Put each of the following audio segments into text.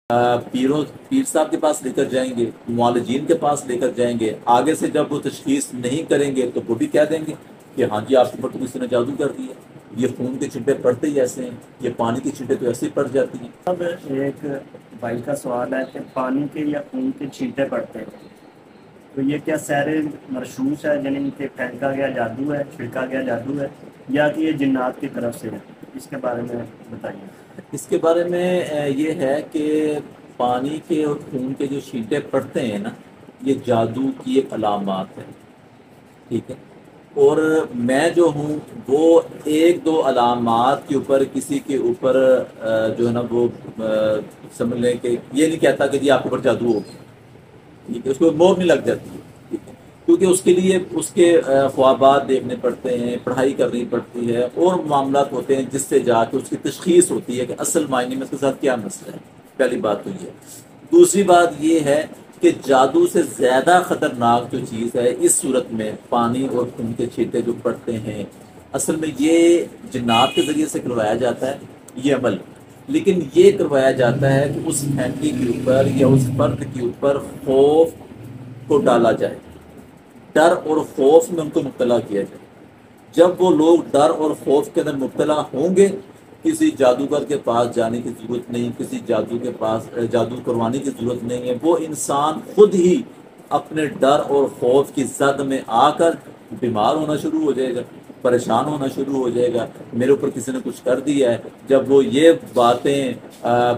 پیر صاحب کے پاس لے کر جائیں گے، معالجین کے پاس لے کر جائیں گے، آگے سے جب وہ تشخیص نہیں کریں گے تو وہ بھی کہہ دیں گے کہ ہاں جی آپ کے اوپر تو کسی نے جادو کر دیا، یہ خون کے چھٹے پڑتے ہی ایسے ہیں، یہ پانی کے چھٹے تو ایسے ہی پڑ جاتی ہیں۔ اب ایک بھائی کا سوال ہے کہ پانی کے یا خون کے چھینٹے پڑتے ہیں تو یہ کیا سحر مرشوش ہے، یعنی کہ پھینکا گیا جادو ہے، چھڑکا گیا جادو ہے، یا کہ یہ جنات کی طرف سے ہے؟ اس کے بارے میں بتائیے۔ اس کے بارے میں یہ ہے کہ پانی کے اور خون کے جو چھینٹے پڑتے ہیں نا، یہ جادو کی ایک علامات ہے، ٹھیک ہے۔ اور میں جو ہوں وہ ایک دو علامات کے اوپر کسی کے اوپر جو ہے نا وہ سمجھ لیں کہ یہ نہیں کہتا کہ جی آپ کے اوپر جادو ہو گیا، ٹھیک ہے، اس کو مور نہیں لگ جاتی ہے، ٹھیک ہے، کیونکہ اس کے لیے اس کے خوابات دیکھنے پڑتے ہیں، پڑھائی کرنی پڑتی ہے، اور معاملات ہوتے ہیں جس سے جا کے اس کی تشخیص ہوتی ہے کہ اصل معنی میں اس کے ساتھ کیا مسئلہ ہے۔ پہلی بات تو یہ ہے۔ دوسری بات یہ ہے کہ جادو سے زیادہ خطرناک جو چیز ہے اس صورت میں پانی اور خون کے چھینٹے جو پڑتے ہیں، اصل میں یہ جنات کے ذریعے سے کروایا جاتا ہے یہ عمل، لیکن یہ کروایا جاتا ہے کہ اس فیملی کے اوپر یا اس فرد کے اوپر خوف کو ڈالا جائے، ڈر اور خوف میں ان کو مبتلا کیا جائے۔ جب وہ لوگ ڈر اور خوف کے اندر مبتلا ہوں گے، کسی جادوگر کے پاس جانے کی ضرورت نہیں، کسی جادو کے پاس جادو کروانے کی ضرورت نہیں ہے، وہ انسان خود ہی اپنے ڈر اور خوف کی زد میں آ کر بیمار ہونا شروع ہو جائے گا، پریشان ہونا شروع ہو جائے گا، میرے اوپر کسی نے کچھ کر دیا ہے۔ جب وہ یہ باتیں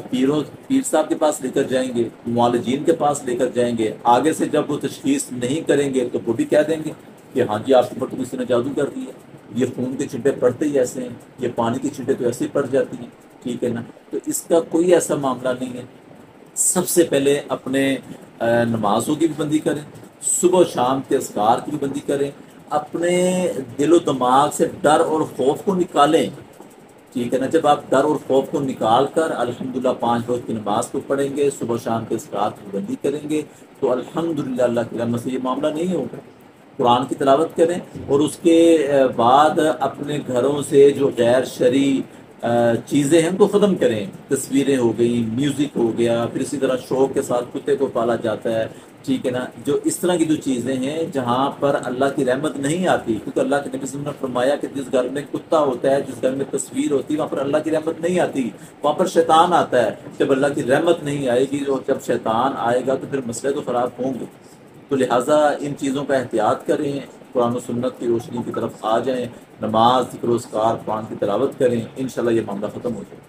پیر صاحب کے پاس لے کر جائیں گے، معالجین کے پاس لے کر جائیں گے، آگے سے جب وہ تشخیص نہیں کریں گے تو وہ بھی کہہ دیں گے کہ ہاں جی آپ کے اوپر تو کسی نے جادو کر دیا، یہ خون کے چھٹے پڑتے ہی ایسے ہیں، یہ پانی کے چھٹے تو ایسے ہی پڑ جاتی ہیں، ٹھیک ہے نا۔ تو اس کا کوئی ایسا معاملہ نہیں ہے۔ سب سے پہلے اپنے نمازوں کی بھی بندی کریں، صبح و شام کے اذکار کی بھی بندی کریں، اپنے دل و دماغ سے ڈر اور خوف کو نکالیں، ٹھیک ہے نا۔ جب آپ ڈر اور خوف کو نکال کر الحمدللہ 5 وقت کی نماز کو پڑھیں گے، صبح و شام کے اذکار کی بندی کریں گے، تو الحمدللہ اللہ کی رحمت سے یہ معاملہ نہیں ہوگا۔ قرآن کی تلاوت کریں، اور اس کے بعد اپنے گھروں سے جو غیر شرعی چیزیں ہیں ان کو ختم کریں، تصویریں ہو گئی، میوزک ہو گیا، پھر اسی طرح شوق کے ساتھ کتے کو پالا جاتا ہے، ٹھیک ہے نا۔ جو اس طرح کی جو چیزیں ہیں جہاں پر اللہ کی رحمت نہیں آتی، کیونکہ اللہ کے نبی صلی اللہ علیہ وسلم نے فرمایا کہ جس گھر میں کتا ہوتا ہے، جس گھر میں تصویر ہوتی ہے، وہاں پر اللہ کی رحمت نہیں آتی، وہاں پر شیطان آتا ہے۔ جب اللہ کی رحمت نہیں آئے گی اور جب شیطان آئے گا تو پھر مسئلے تو خراب ہوں گے۔ تو لہٰذا ان چیزوں کا احتیاط کریں، قرآن و سنت کی روشنی کی طرف آ جائیں، نماز، ذکر و اذکار، قرآن کی تلاوت کریں، انشاءاللہ یہ معاملہ ختم ہو جائے۔